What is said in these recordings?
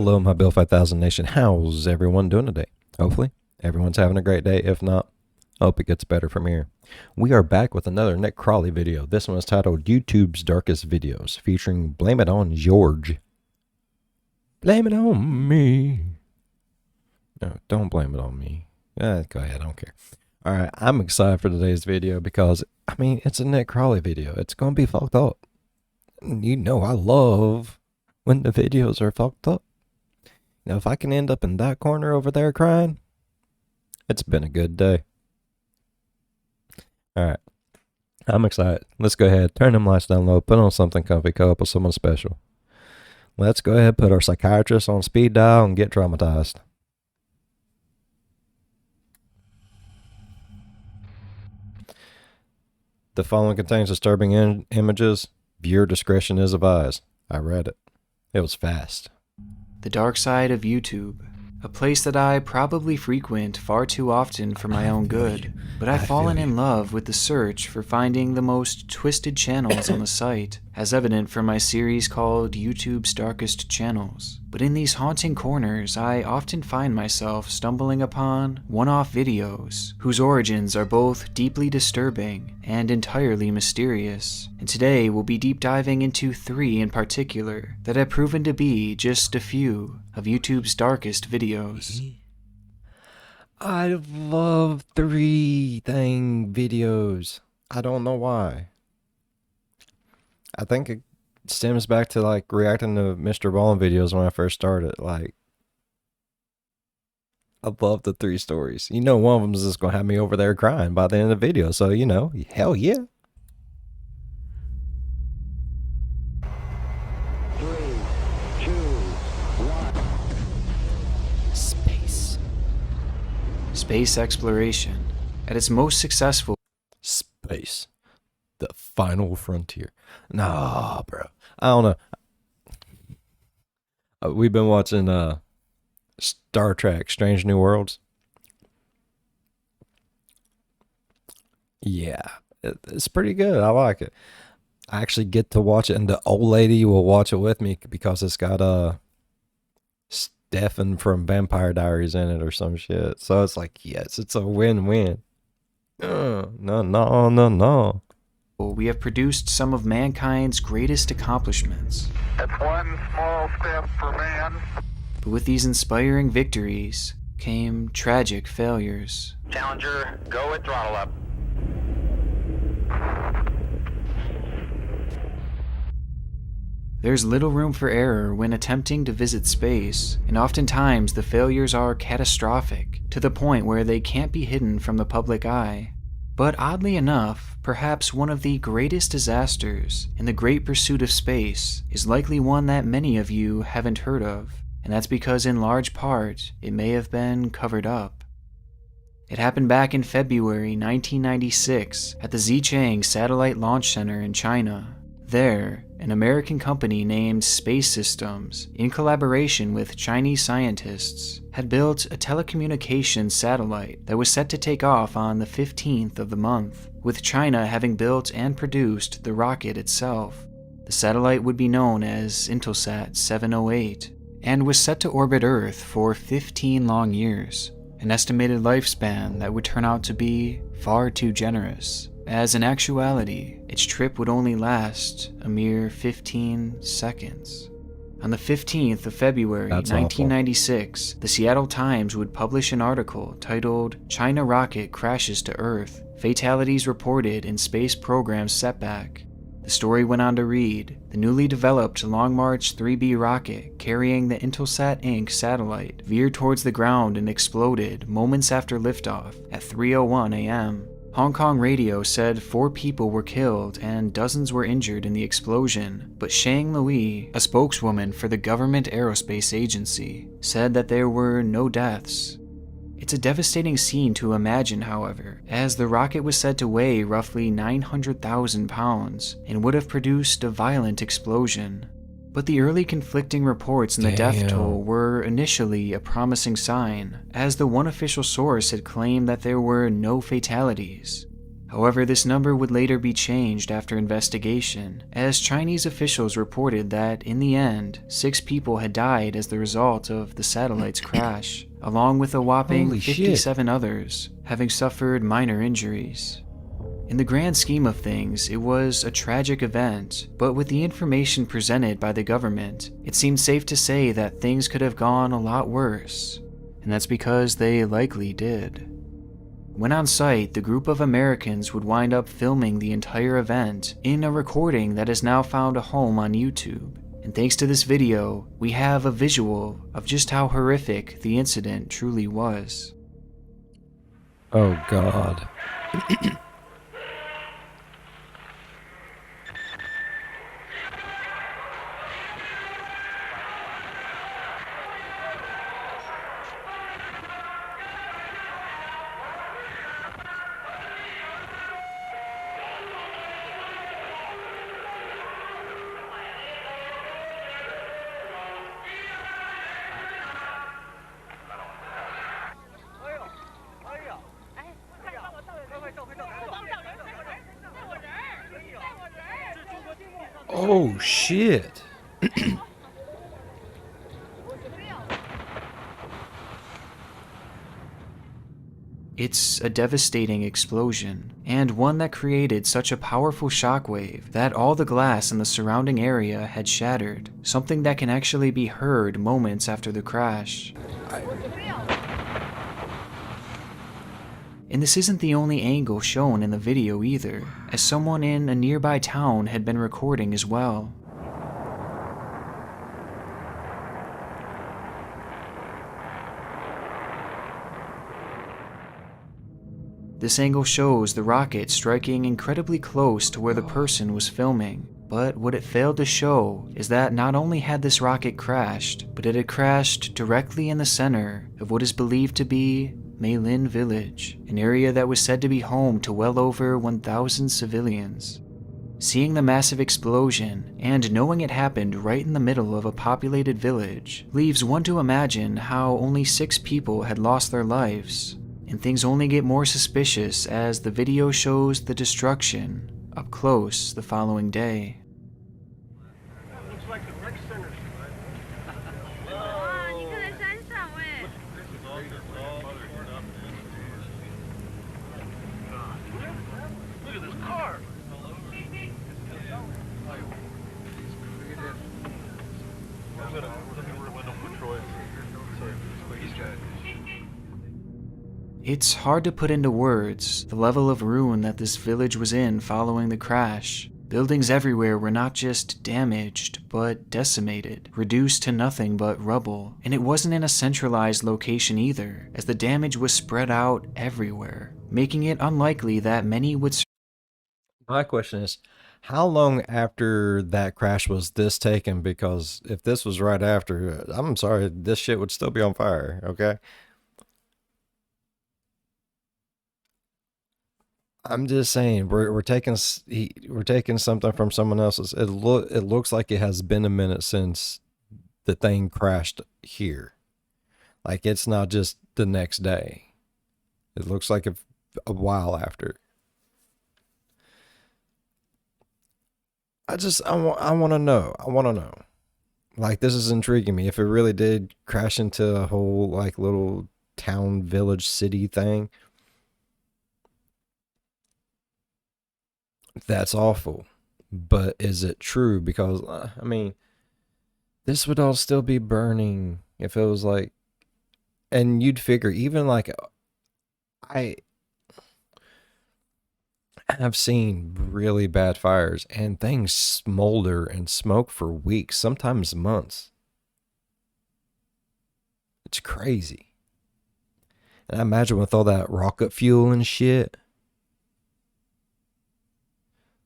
Hello, my Bill 5000 Nation. How's everyone doing today? Hopefully, everyone's having a great day. If not, hope it gets better from here. We are back with another Nick Crowley video. This one is titled YouTube's Darkest Videos, featuring Blame It On George. Blame it on me. No, don't blame it on me. Go ahead, I don't care. Alright, I'm excited for today's video because, I mean, it's a Nick Crowley video. It's going to be fucked up. You know I love when the videos are fucked up. Now, if I can end up in that corner over there crying, it's been a good day. Alright, I'm excited. Let's go ahead, turn them lights down low, put on something comfy, cuddle up with someone special. Let's go ahead, put our psychiatrist on speed dial and get traumatized. The following contains disturbing images. Viewer discretion is advised. I read it. It was fast. The dark side of YouTube. A place that I probably frequent far too often for my own good, but I've fallen in love with the search for finding the most twisted channels on the site, as evident from my series called YouTube's Darkest Channels. But in these haunting corners, I often find myself stumbling upon one-off videos whose origins are both deeply disturbing and entirely mysterious. And today we'll be deep diving into 3 in particular that have proven to be just a few of YouTube's darkest videos. I love 3-thing videos. I don't know why. I think it stems back to like reacting to Mr. Ballin videos when I first started. Like, I love the 3 stories. You know, one of them is just gonna have me over there crying by the end of the video. So, you know, hell yeah. 3, 2, 1. Space. Space exploration. At its most successful, Space. The final frontier. Nah, bro. I don't know. We've been watching Star Trek Strange New Worlds. Yeah, it's pretty good. I like it. I actually get to watch it, and the old lady will watch it with me because it's got Stefan from Vampire Diaries in it or some shit. So it's like, yes, it's a win-win. No. we have produced some of mankind's greatest accomplishments. That's one small step for man. But with these inspiring victories came tragic failures. Challenger, go at throttle up. There's little room for error when attempting to visit space, and oftentimes the failures are catastrophic, to the point where they can't be hidden from the public eye. But oddly enough, perhaps one of the greatest disasters in the great pursuit of space is likely one that many of you haven't heard of, and that's because in large part, it may have been covered up. It happened back in February 1996 at the Xichang Satellite Launch Center in China. There, an American company named Space Systems, in collaboration with Chinese scientists, had built a telecommunications satellite that was set to take off on the 15th of the month, with China having built and produced the rocket itself. The satellite would be known as Intelsat 708, and was set to orbit Earth for 15 long years, an estimated lifespan that would turn out to be far too generous, as in actuality, its trip would only last a mere 15 seconds. On the 15th of February 1996, the Seattle Times would publish an article titled, "China Rocket Crashes to Earth, Fatalities Reported in Space Program Setback." The story went on to read, the newly developed Long March 3B rocket carrying the Intelsat Inc. satellite veered towards the ground and exploded moments after liftoff at 3:01 a.m. Hong Kong radio said 4 people were killed and dozens were injured in the explosion, but Shang Lui, a spokeswoman for the government aerospace agency, said that there were no deaths. It's a devastating scene to imagine, however, as the rocket was said to weigh roughly 900,000 pounds and would have produced a violent explosion. But the early conflicting reports in the death toll were initially a promising sign, as the one official source had claimed that there were no fatalities. However, this number would later be changed after investigation, as Chinese officials reported that, in the end, 6 people had died as the result of the satellite's crash, along with a whopping Holy 57 others having suffered minor injuries. In the grand scheme of things, it was a tragic event, but with the information presented by the government, it seemed safe to say that things could have gone a lot worse, and that's because they likely did. When on site, the group of Americans would wind up filming the entire event in a recording that has now found a home on YouTube. And thanks to this video, we have a visual of just how horrific the incident truly was. Oh God. Oh shit. It's a devastating explosion, and one that created such a powerful shockwave that all the glass in the surrounding area had shattered, something that can actually be heard moments after the crash. And this isn't the only angle shown in the video either, as someone in a nearby town had been recording as well. This angle shows the rocket striking incredibly close to where the person was filming, but what it failed to show is that not only had this rocket crashed, but it had crashed directly in the center of what is believed to be Maylin Village, an area that was said to be home to well over 1,000 civilians. Seeing the massive explosion and knowing it happened right in the middle of a populated village leaves one to imagine how only 6 people had lost their lives, and things only get more suspicious as the video shows the destruction up close the following day. Looks like the rec center. Look at this car. It's hard to put into words the level of ruin that this village was in following the crash. Buildings everywhere were not just damaged, but decimated, reduced to nothing but rubble. And it wasn't in a centralized location either, as the damage was spread out everywhere, making it unlikely that many would survive. My question is, how long after that crash was this taken? Because if this was right after, I'm sorry, this shit would still be on fire, okay? I'm just saying, we're taking something from someone else's. It looks like it has been a minute since the thing crashed here. Like, it's not just the next day. It looks like a while after. I want to know. I want to know. Like, this is intriguing me. If it really did crash into a whole, like, little town, village, city thing, that's awful. But is it true? Because, I mean, this would all still be burning if it was like, and you'd figure even like, I have seen really bad fires and things smolder and smoke for weeks, sometimes months. It's crazy. And I imagine with all that rocket fuel and shit,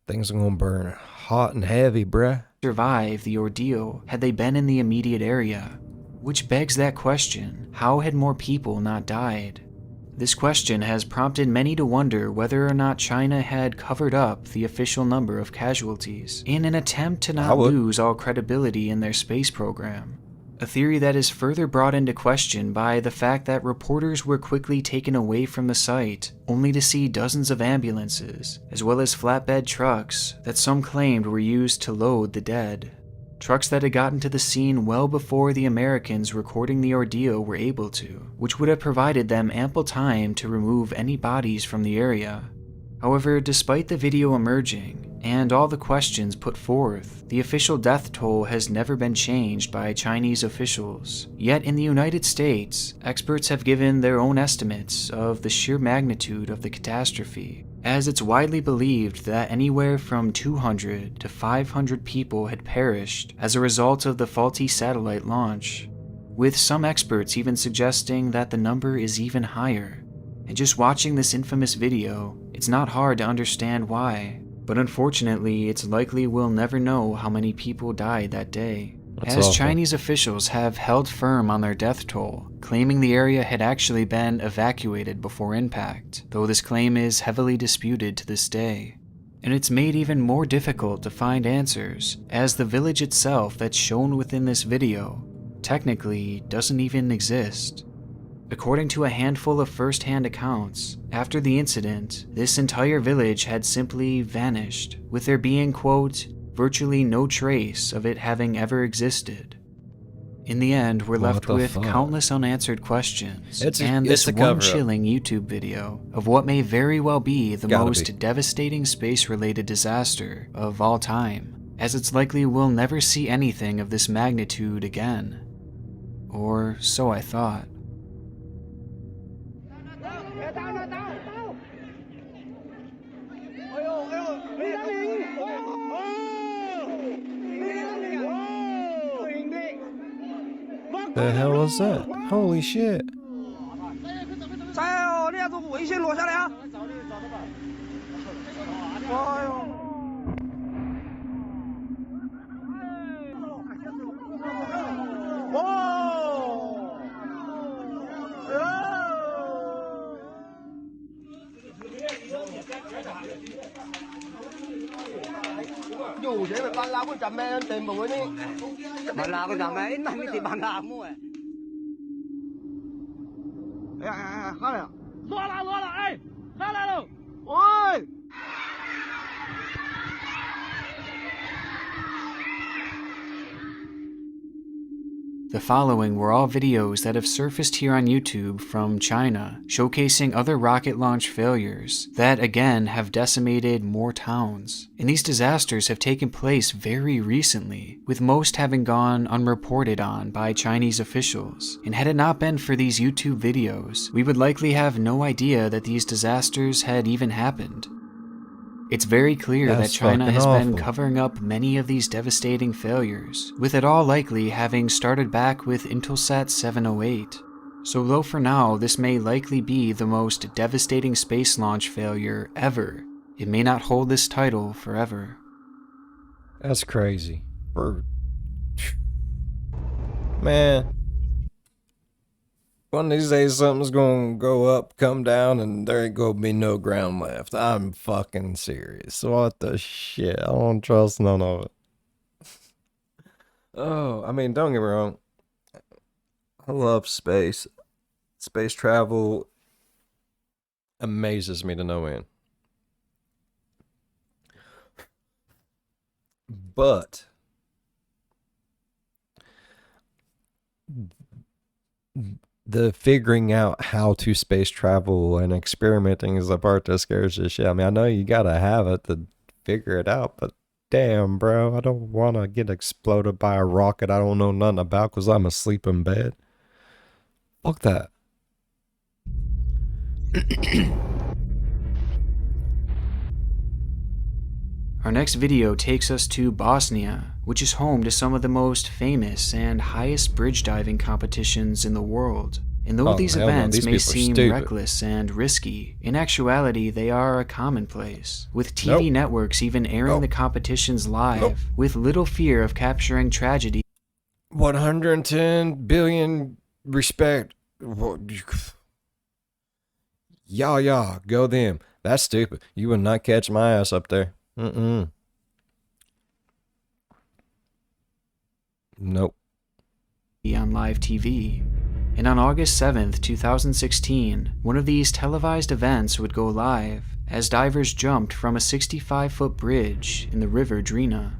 things are gonna burn hot and heavy, bruh. Survive the ordeal had they been in the immediate area, which begs that question: how had more people not died? This question has prompted many to wonder whether or not China had covered up the official number of casualties in an attempt to not lose all credibility in their space program. A theory that is further brought into question by the fact that reporters were quickly taken away from the site, only to see dozens of ambulances, as well as flatbed trucks that some claimed were used to load the dead. Trucks that had gotten to the scene well before the Americans recording the ordeal were able to, which would have provided them ample time to remove any bodies from the area. However, despite the video emerging, and all the questions put forth, the official death toll has never been changed by Chinese officials. Yet in the United States, experts have given their own estimates of the sheer magnitude of the catastrophe, as it's widely believed that anywhere from 200 to 500 people had perished as a result of the faulty satellite launch, with some experts even suggesting that the number is even higher. And just watching this infamous video, it's not hard to understand why, but unfortunately it's likely we'll never know how many people died that day, as awful. Chinese officials have held firm on their death toll, claiming the area had actually been evacuated before impact, though this claim is heavily disputed to this day. And it's made even more difficult to find answers, as the village itself that's shown within this video technically doesn't even exist. According to a handful of first-hand accounts, after the incident, this entire village had simply vanished, with there being, quote, virtually no trace of it having ever existed. In the end, we're left with countless unanswered questions, and this one chilling YouTube video of what may very well be the most devastating space-related disaster of all time, as it's likely we'll never see anything of this magnitude again. Or so I thought. The hell was that? Holy shit. The following were all videos that have surfaced here on YouTube from China, showcasing other rocket launch failures that, again, have decimated more towns. And these disasters have taken place very recently, with most having gone unreported on by Chinese officials. And had it not been for these YouTube videos, we would likely have no idea that these disasters had even happened. It's very clear that China has been covering up many of these devastating failures, with it all likely having started back with Intelsat 708. So though for now this may likely be the most devastating space launch failure ever, it may not hold this title forever. That's crazy. Man. One of these days something's gonna go up, come down, and there ain't gonna be no ground left. I'm fucking serious. What the shit? I don't trust none of it. Oh, I mean, don't get me wrong. I love space. Space travel amazes me to no end. But the figuring out how to space travel and experimenting is the part that scares the shit. I mean, I know you gotta have it to figure it out, but damn, bro, I don't want to get exploded by a rocket I don't know nothing about because I'm asleep in bed. Fuck that. Our next video takes us to Bosnia, which is home to some of the most famous and highest bridge diving competitions in the world. And though these events may seem reckless and risky, in actuality they are a commonplace, with TV networks even airing the competitions live, with little fear of capturing tragedy. 110 billion respect. Yeah, go them. That's stupid. You would not catch my ass up there. Nope. on live TV. And on August 7th, 2016, one of these televised events would go live as divers jumped from a 65-foot bridge in the river Drina.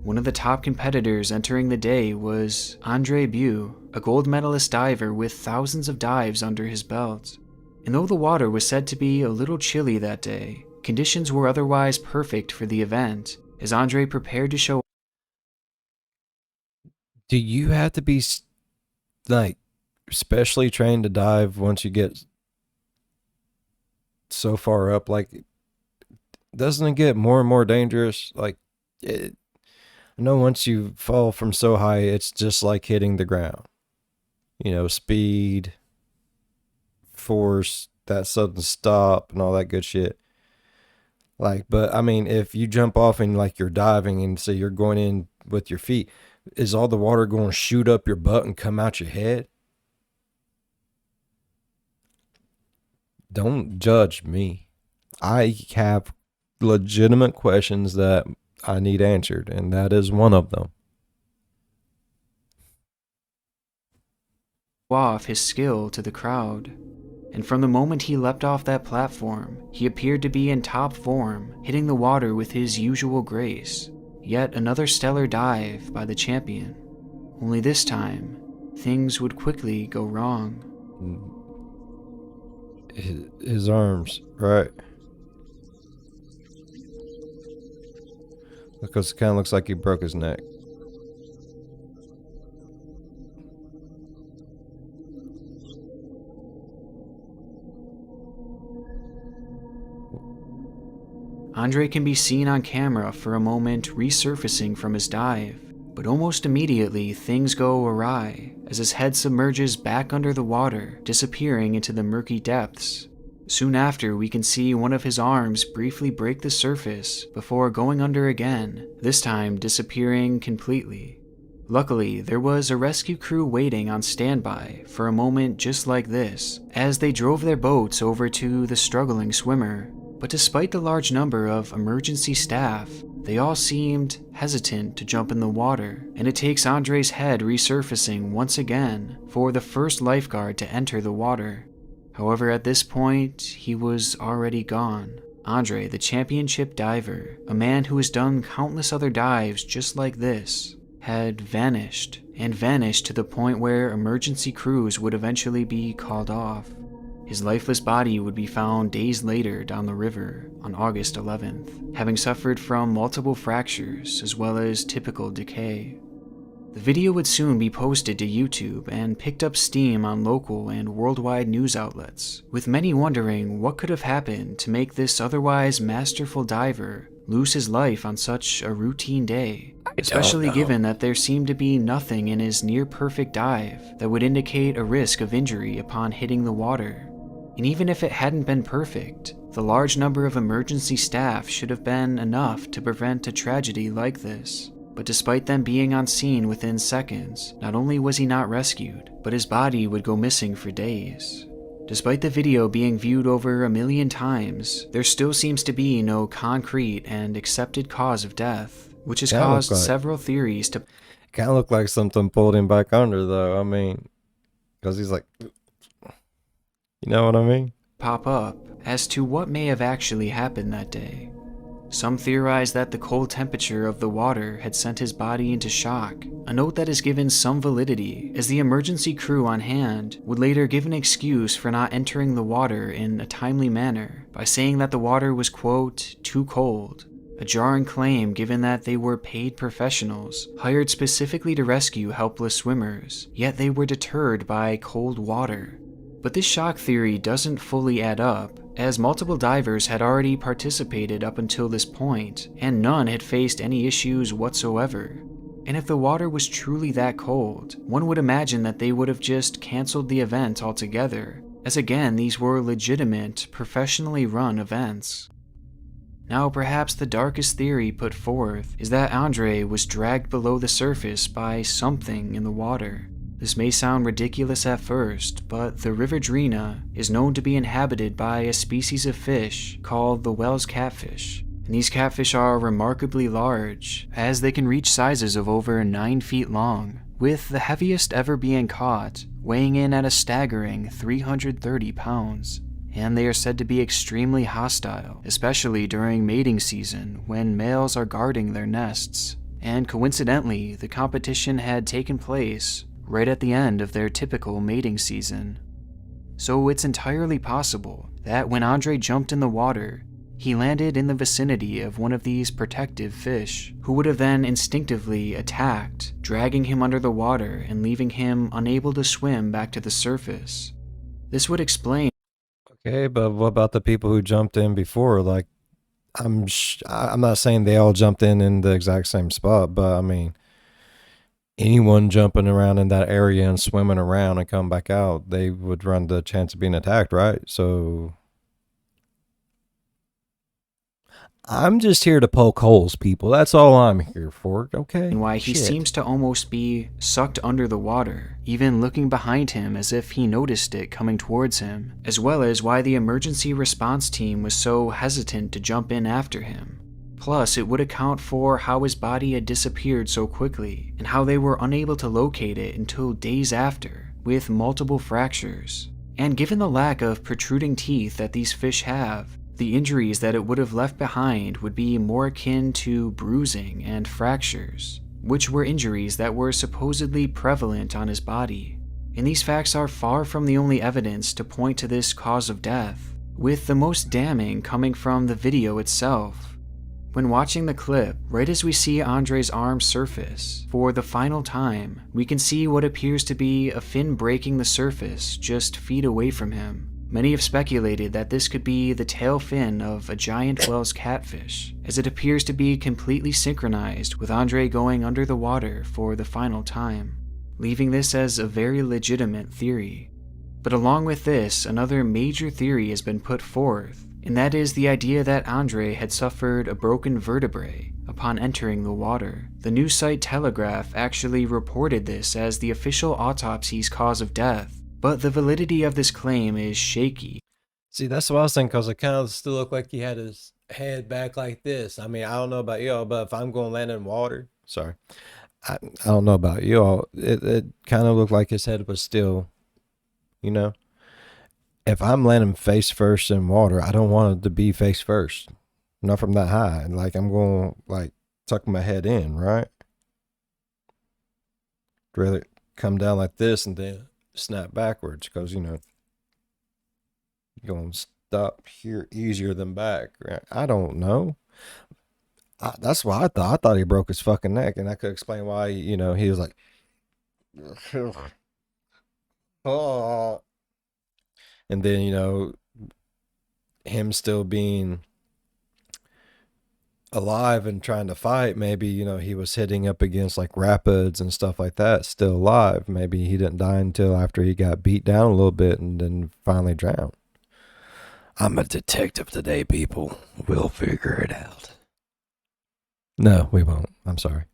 One of the top competitors entering the day was Andrej Beuc, a gold medalist diver with thousands of dives under his belt. And though the water was said to be a little chilly that day, conditions were otherwise perfect for the event, as Andrej prepared to show. Do you have to be like specially trained to dive once you get so far up? Like, doesn't it get more and more dangerous? Like, I know once you fall from so high, it's just like hitting the ground. You know, speed, force, that sudden stop, and all that good shit. Like, but I mean, if you jump off and like you're diving and say you're going in with your feet, is all the water going to shoot up your butt and come out your head? Don't judge me. I have legitimate questions that I need answered, and that is one of them. Off his skill to the crowd. And from the moment he leapt off that platform, he appeared to be in top form, hitting the water with his usual grace. Yet another stellar dive by the champion. Only this time, things would quickly go wrong. His arms, right? Because it kind of looks like he broke his neck. Andrej can be seen on camera for a moment resurfacing from his dive, but almost immediately things go awry as his head submerges back under the water, disappearing into the murky depths. Soon after, we can see one of his arms briefly break the surface before going under again, this time disappearing completely. Luckily, there was a rescue crew waiting on standby for a moment just like this, as they drove their boats over to the struggling swimmer. But despite the large number of emergency staff, they all seemed hesitant to jump in the water, and it takes Andrej's head resurfacing once again for the first lifeguard to enter the water. However, at this point, he was already gone. Andrej, the championship diver, a man who has done countless other dives just like this, had vanished, and vanished to the point where emergency crews would eventually be called off. His lifeless body would be found days later down the river on August 11th, having suffered from multiple fractures as well as typical decay. The video would soon be posted to YouTube and picked up steam on local and worldwide news outlets, with many wondering what could have happened to make this otherwise masterful diver lose his life on such a routine day, especially given that there seemed to be nothing in his near-perfect dive that would indicate a risk of injury upon hitting the water. And even if it hadn't been perfect, the large number of emergency staff should have been enough to prevent a tragedy like this. But despite them being on scene within seconds, not only was he not rescued, but his body would go missing for days. Despite the video being viewed over 1 million times, there still seems to be no concrete and accepted cause of death, which has caused several theories to kind of look like something pulled him back under, though. I mean, because he's like, you know what I mean? Pop up as to what may have actually happened that day. Some theorize that the cold temperature of the water had sent his body into shock, a note that is given some validity, as the emergency crew on hand would later give an excuse for not entering the water in a timely manner by saying that the water was, quote, too cold. A jarring claim given that they were paid professionals, hired specifically to rescue helpless swimmers, yet they were deterred by cold water. But this shock theory doesn't fully add up, as multiple divers had already participated up until this point, and none had faced any issues whatsoever. And if the water was truly that cold, one would imagine that they would have just cancelled the event altogether, as again these were legitimate, professionally run events. Now perhaps the darkest theory put forth is that Andrej was dragged below the surface by something in the water. This may sound ridiculous at first, but the River Drina is known to be inhabited by a species of fish called the Wels catfish. And these catfish are remarkably large, as they can reach sizes of over 9 feet long, with the heaviest ever being caught, weighing in at a staggering 330 pounds. And they are said to be extremely hostile, especially during mating season when males are guarding their nests. And coincidentally, the competition had taken place right at the end of their typical mating season. So it's entirely possible that when Andrej jumped in the water, he landed in the vicinity of one of these protective fish, who would have then instinctively attacked, dragging him under the water and leaving him unable to swim back to the surface. This would explain. Okay, but what about the people who jumped in before? Like, I'm not saying they all jumped in the exact same spot, but I mean, anyone jumping around in that area and swimming around and come back out, they would run the chance of being attacked, right? So I'm just here to poke holes, people. That's all I'm here for, okay? And why he seems to almost be sucked under the water, even looking behind him as if he noticed it coming towards him, as well as why the emergency response team was so hesitant to jump in after him. Plus, it would account for how his body had disappeared so quickly, and how they were unable to locate it until days after, with multiple fractures. And given the lack of protruding teeth that these fish have, the injuries that it would have left behind would be more akin to bruising and fractures, which were injuries that were supposedly prevalent on his body. And these facts are far from the only evidence to point to this cause of death, with the most damning coming from the video itself. When watching the clip, right as we see Andrej's arm surface for the final time, we can see what appears to be a fin breaking the surface just feet away from him. Many have speculated that this could be the tail fin of a giant Wells catfish, as it appears to be completely synchronized with Andrej going under the water for the final time, leaving this as a very legitimate theory. But along with this, another major theory has been put forth, and that is the idea that Andrej had suffered a broken vertebrae upon entering the water. The news site Telegraph actually reported this as the official autopsy's cause of death, but the validity of this claim is shaky. See, that's what I was thinking, because it kind of still looked like he had his head back like this. I mean, I don't know about y'all, but if I'm going to land in water, sorry, I don't know about y'all, it kind of looked like his head was still, you know, if I'm landing face first in water, I don't want it to be face first, not from that high. Like, I'm going to, like, tuck my head in, right? I'd rather come down like this and then snap backwards, because, you know, you're going to stop here easier than back. Right? I don't know. That's why I thought he broke his fucking neck, and I could explain why, you know, he was like, oh. And then, you know, him still being alive and trying to fight, maybe, you know, he was hitting up against like rapids and stuff like that, still alive. Maybe he didn't die until after he got beat down a little bit and then finally drowned. I'm a detective today, people. We'll figure it out. No, we won't. I'm sorry.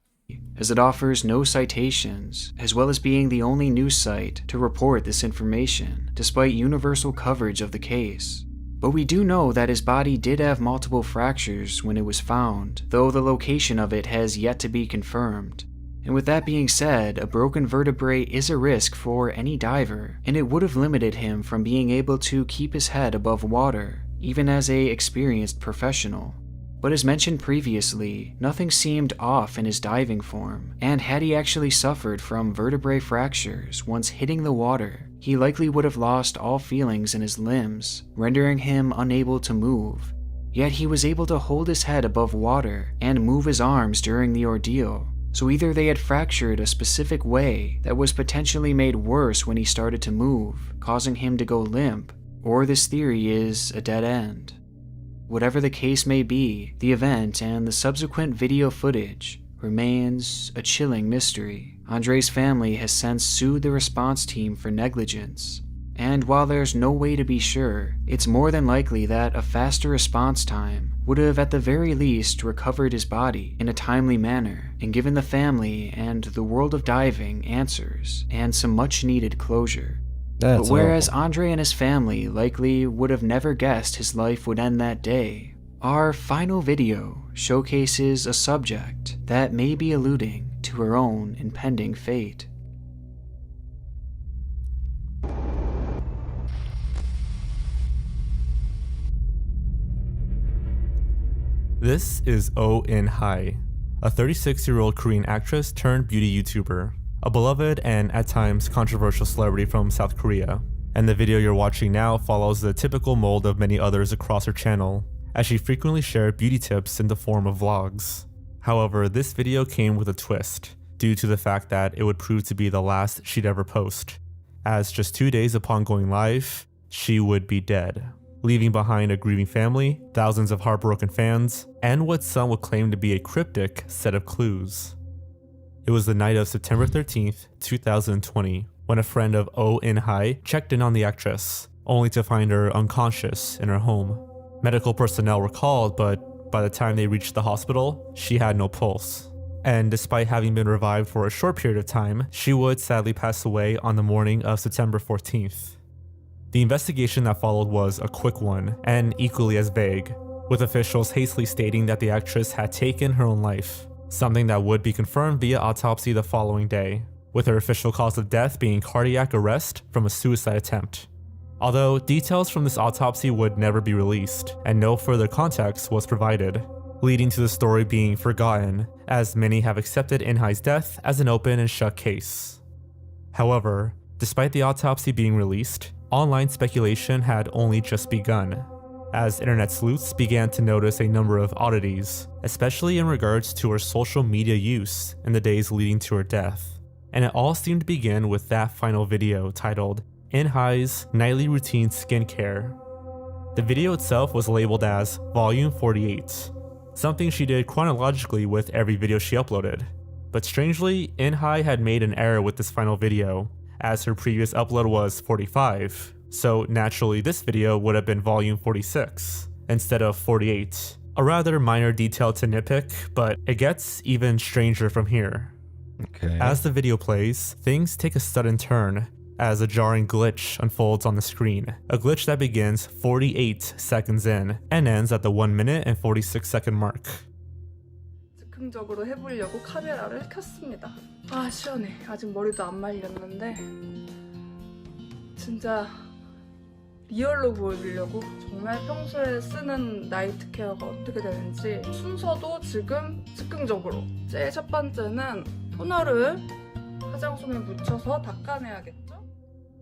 As it offers no citations, as well as being the only news site to report this information, despite universal coverage of the case. But we do know that his body did have multiple fractures when it was found, though the location of it has yet to be confirmed. And with that being said, a broken vertebrae is a risk for any diver, and it would have limited him from being able to keep his head above water, even as an experienced professional. But as mentioned previously, nothing seemed off in his diving form, and had he actually suffered from vertebrae fractures once hitting the water, he likely would have lost all feelings in his limbs, rendering him unable to move. Yet he was able to hold his head above water and move his arms during the ordeal, so either they had fractured a specific way that was potentially made worse when he started to move, causing him to go limp, or this theory is a dead end. Whatever the case may be, the event and the subsequent video footage remains a chilling mystery. Andrej's family has since sued the response team for negligence, and while there's no way to be sure, it's more than likely that a faster response time would have at the very least recovered his body in a timely manner and given the family and the world of diving answers and some much needed closure. But whereas Andrej and his family likely would have never guessed his life would end that day, our final video showcases a subject that may be alluding to her own impending fate. This is Oh In Hye, a 36-year-old Korean actress turned beauty YouTuber, a beloved and at times controversial celebrity from South Korea. And the video you're watching now follows the typical mold of many others across her channel, as she frequently shared beauty tips in the form of vlogs. However, this video came with a twist, due to the fact that it would prove to be the last she'd ever post, as just 2 days upon going live, she would be dead, leaving behind a grieving family, thousands of heartbroken fans, and what some would claim to be a cryptic set of clues. It was the night of September 13th, 2020, when a friend of Oh In Hye checked in on the actress, only to find her unconscious in her home. Medical personnel were called, but by the time they reached the hospital, she had no pulse. And despite having been revived for a short period of time, she would sadly pass away on the morning of September 14th. The investigation that followed was a quick one, and equally as vague, with officials hastily stating that the actress had taken her own life, something that would be confirmed via autopsy the following day, with her official cause of death being cardiac arrest from a suicide attempt. Although details from this autopsy would never be released, and no further context was provided, leading to the story being forgotten, as many have accepted In Hye's death as an open and shut case. However, despite the autopsy being released, online speculation had only just begun, as internet sleuths began to notice a number of oddities, especially in regards to her social media use in the days leading to her death. And it all seemed to begin with that final video titled In Hye's Nightly Routine Skincare. The video itself was labeled as Volume 48, something she did chronologically with every video she uploaded. But strangely, In Hye had made an error with this final video, as her previous upload was 45, so naturally this video would have been volume 46 instead of 48. A rather minor detail to nitpick, but it gets even stranger from here. Okay. As the video plays, things take a sudden turn as a jarring glitch unfolds on the screen, a glitch that begins 48 seconds in and ends at the 1 minute and 46 second mark. 즉흥적으로 해보려고 카메라를 켰습니다. 아 시원해. 아직 머리도 안 말렸는데 진짜 리얼로 보여주려고 정말 평소에 쓰는 나이트 케어가 어떻게 되는지 순서도 지금 즉흥적으로 제일 첫 번째는 토너를 화장솜에 묻혀서 닦아내야겠죠?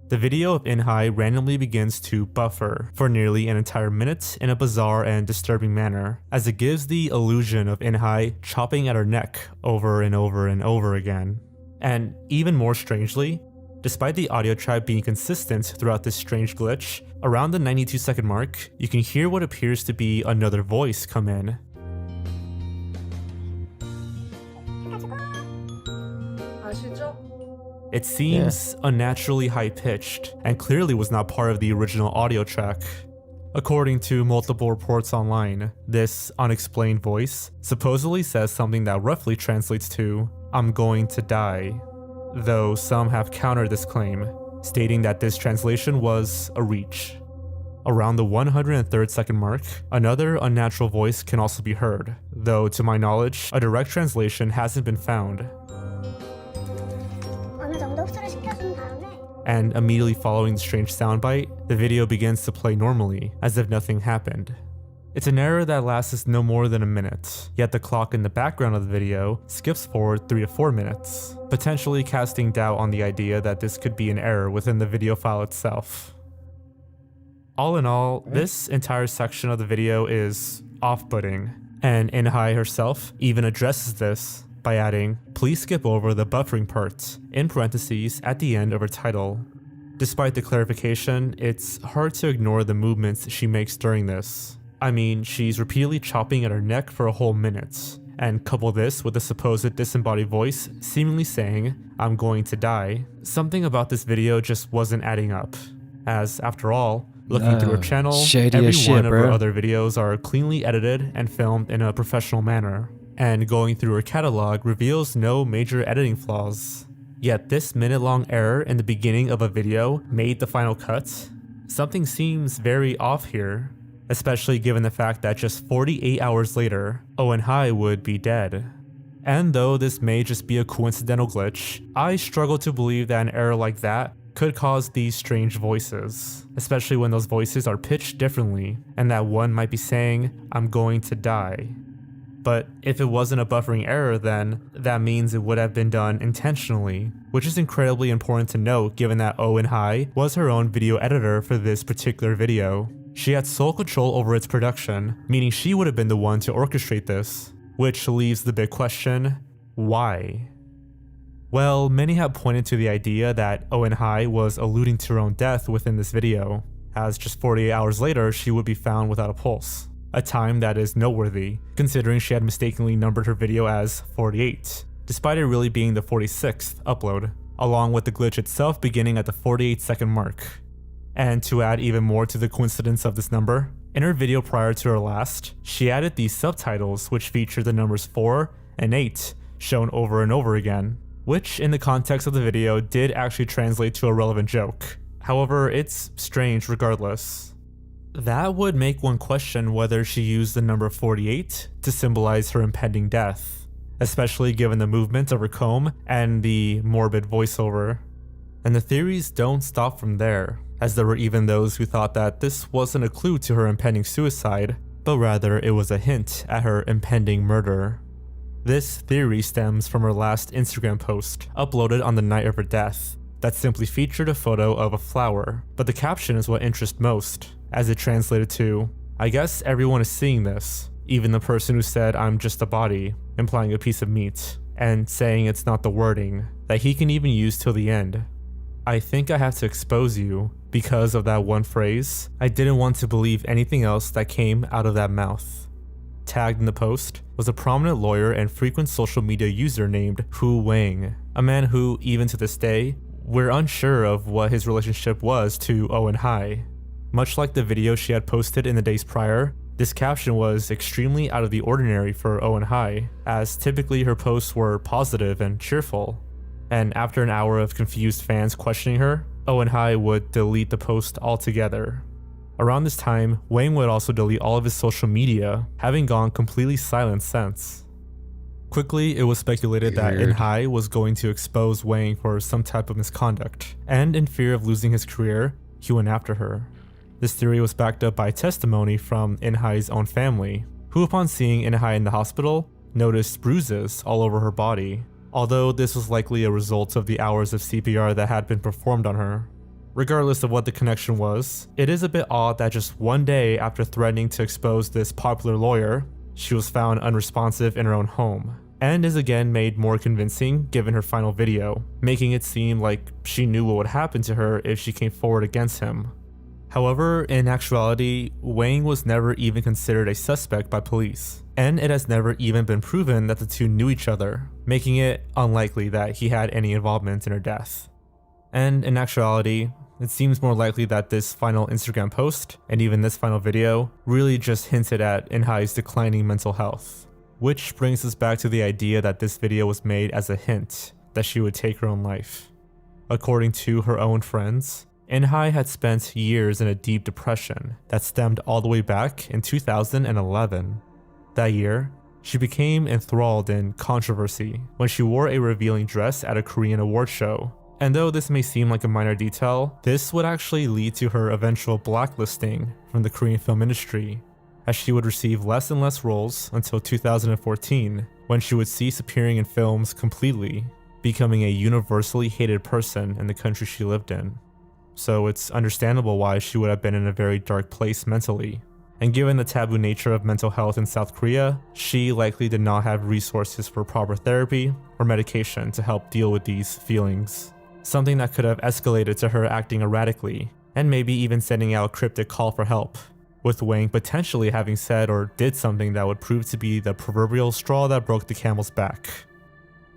The video of In Hye randomly begins to buffer for nearly an entire minute in a bizarre and disturbing manner, as it gives the illusion of In Hye chopping at her neck over and over and over again. And even more strangely, despite the audio track being consistent throughout this strange glitch, around the 92-second mark, you can hear what appears to be another voice come in. 아시죠? It seems unnaturally high-pitched, and clearly was not part of the original audio track. According to multiple reports online, this unexplained voice supposedly says something that roughly translates to, "I'm going to die," though some have countered this claim, stating that this translation was a reach. Around the 103rd second mark, another unnatural voice can also be heard, though to my knowledge, a direct translation hasn't been found. And immediately following the strange soundbite, the video begins to play normally, as if nothing happened. It's an error that lasts no more than a minute, yet the clock in the background of the video skips forward 3 to 4 minutes, potentially casting doubt on the idea that this could be an error within the video file itself. All in all, this entire section of the video is off-putting, and In Hye herself even addresses this by adding, "Please skip over the buffering part," in parentheses at the end of her title. Despite the clarification, it's hard to ignore the movements she makes during this. I mean, she's repeatedly chopping at her neck for a whole minute, and couple this with the supposed disembodied voice seemingly saying, "I'm going to die." Something about this video just wasn't adding up, as after all, looking through her channel, shady every as shit, one of her bro. other videos are cleanly edited and filmed in a professional manner. And going through her catalog reveals no major editing flaws. Yet this minute-long error in the beginning of a video made the final cut? Something seems very off here, especially given the fact that just 48 hours later, Oh In Hye would be dead. And though this may just be a coincidental glitch, I struggle to believe that an error like that could cause these strange voices, especially when those voices are pitched differently, and that one might be saying, "I'm going to die." But if it wasn't a buffering error, then that means it would have been done intentionally, which is incredibly important to note given that Oh In Hye was her own video editor for this particular video. She had sole control over its production, meaning she would have been the one to orchestrate this, which leaves the big question, why? Well, many have pointed to the idea that Oh In Hye was alluding to her own death within this video, as just 48 hours later she would be found without a pulse. A time that is noteworthy, considering she had mistakenly numbered her video as 48, despite it really being the 46th upload, along with the glitch itself beginning at the 48-second mark. And to add even more to the coincidence of this number, in her video prior to her last, she added these subtitles which feature the numbers 4 and 8 shown over and over again, which in the context of the video did actually translate to a relevant joke. However, it's strange regardless. That would make one question whether she used the number 48 to symbolize her impending death, especially given the movement of her comb and the morbid voiceover. And the theories don't stop from there, as there were even those who thought that this wasn't a clue to her impending suicide, but rather it was a hint at her impending murder. This theory stems from her last Instagram post, uploaded on the night of her death, that simply featured a photo of a flower, but the caption is what interests most, as it translated to, "I guess everyone is seeing this, even the person who said I'm just a body," implying a piece of meat, and saying it's not the wording that he can even use till the end. "I think I have to expose you because of that one phrase. I didn't want to believe anything else that came out of that mouth." Tagged in the post was a prominent lawyer and frequent social media user named Hu Wang, a man who, even to this day, we're unsure of what his relationship was to Oh In Hye. Much like the video she had posted in the days prior, this caption was extremely out of the ordinary for Oh In Hye, as typically her posts were positive and cheerful. And after an hour of confused fans questioning her, Oh In Hye would delete the post altogether. Around this time, Wang would also delete all of his social media, having gone completely silent since. Quickly, it was speculated that In Hye was going to expose Wang for some type of misconduct, and in fear of losing his career, he went after her. This theory was backed up by testimony from In Hye's own family, who upon seeing In Hye in the hospital, noticed bruises all over her body, although this was likely a result of the hours of CPR that had been performed on her. Regardless of what the connection was, it is a bit odd that just one day after threatening to expose this popular lawyer, she was found unresponsive in her own home, and is again made more convincing given her final video, making it seem like she knew what would happen to her if she came forward against him. However, in actuality, Wang was never even considered a suspect by police, and it has never even been proven that the two knew each other, making it unlikely that he had any involvement in her death. And in actuality, it seems more likely that this final Instagram post, and even this final video, really just hinted at In Hye's declining mental health. Which brings us back to the idea that this video was made as a hint that she would take her own life. According to her own friends, In Hye had spent years in a deep depression that stemmed all the way back in 2011. That year, she became enthralled in controversy when she wore a revealing dress at a Korean award show. And though this may seem like a minor detail, this would actually lead to her eventual blacklisting from the Korean film industry, as she would receive less and less roles until 2014, when she would cease appearing in films completely, becoming a universally hated person in the country she lived in. So it's understandable why she would have been in a very dark place mentally. And given the taboo nature of mental health in South Korea, she likely did not have resources for proper therapy or medication to help deal with these feelings. Something that could have escalated to her acting erratically, and maybe even sending out a cryptic call for help, with Wang potentially having said or did something that would prove to be the proverbial straw that broke the camel's back.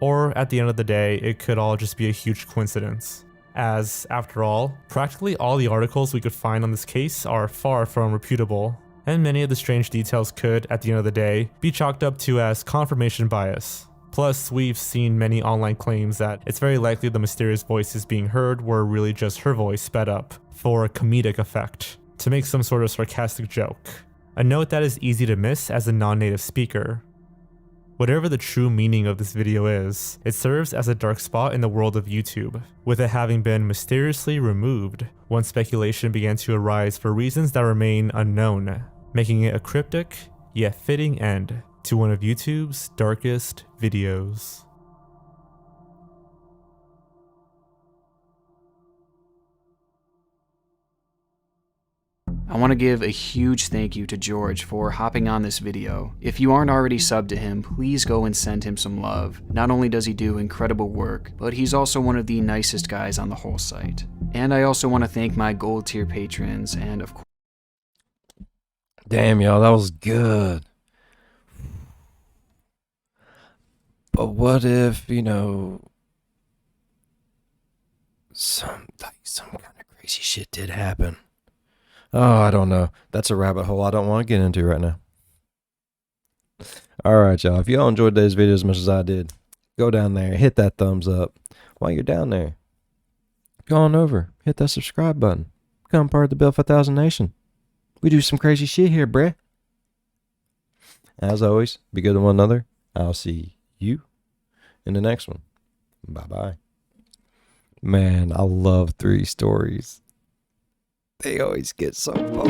Or at the end of the day, it could all just be a huge coincidence, as, after all, practically all the articles we could find on this case are far from reputable, and many of the strange details could, at the end of the day, be chalked up to as confirmation bias. Plus, we've seen many online claims that it's very likely the mysterious voices being heard were really just her voice sped up for a comedic effect, to make some sort of sarcastic joke. A note that is easy to miss as a non-native speaker. Whatever the true meaning of this video is, it serves as a dark spot in the world of YouTube, with it having been mysteriously removed once speculation began to arise for reasons that remain unknown, making it a cryptic, yet fitting end to one of YouTube's darkest videos. I want to give a huge thank you to George for hopping on this video. If you aren't already subbed to him, please go and send him some love. Not only does he do incredible work, but he's also one of the nicest guys on the whole site. And I also want to thank my gold tier patrons and of course... Damn, y'all, that was good. But what if, you know, some kind of crazy shit did happen? Oh, I don't know. That's a rabbit hole I don't want to get into right now. Alright, y'all. If y'all enjoyed today's video as much as I did, go down there, hit that thumbs up. While you're down there, go on over, hit that subscribe button. Become part of the Build 5000 Nation. We do some crazy shit here, bruh. As always, be good to one another. I'll see you in the next one. Bye-bye. Man, I love 3 stories. They always get so fun.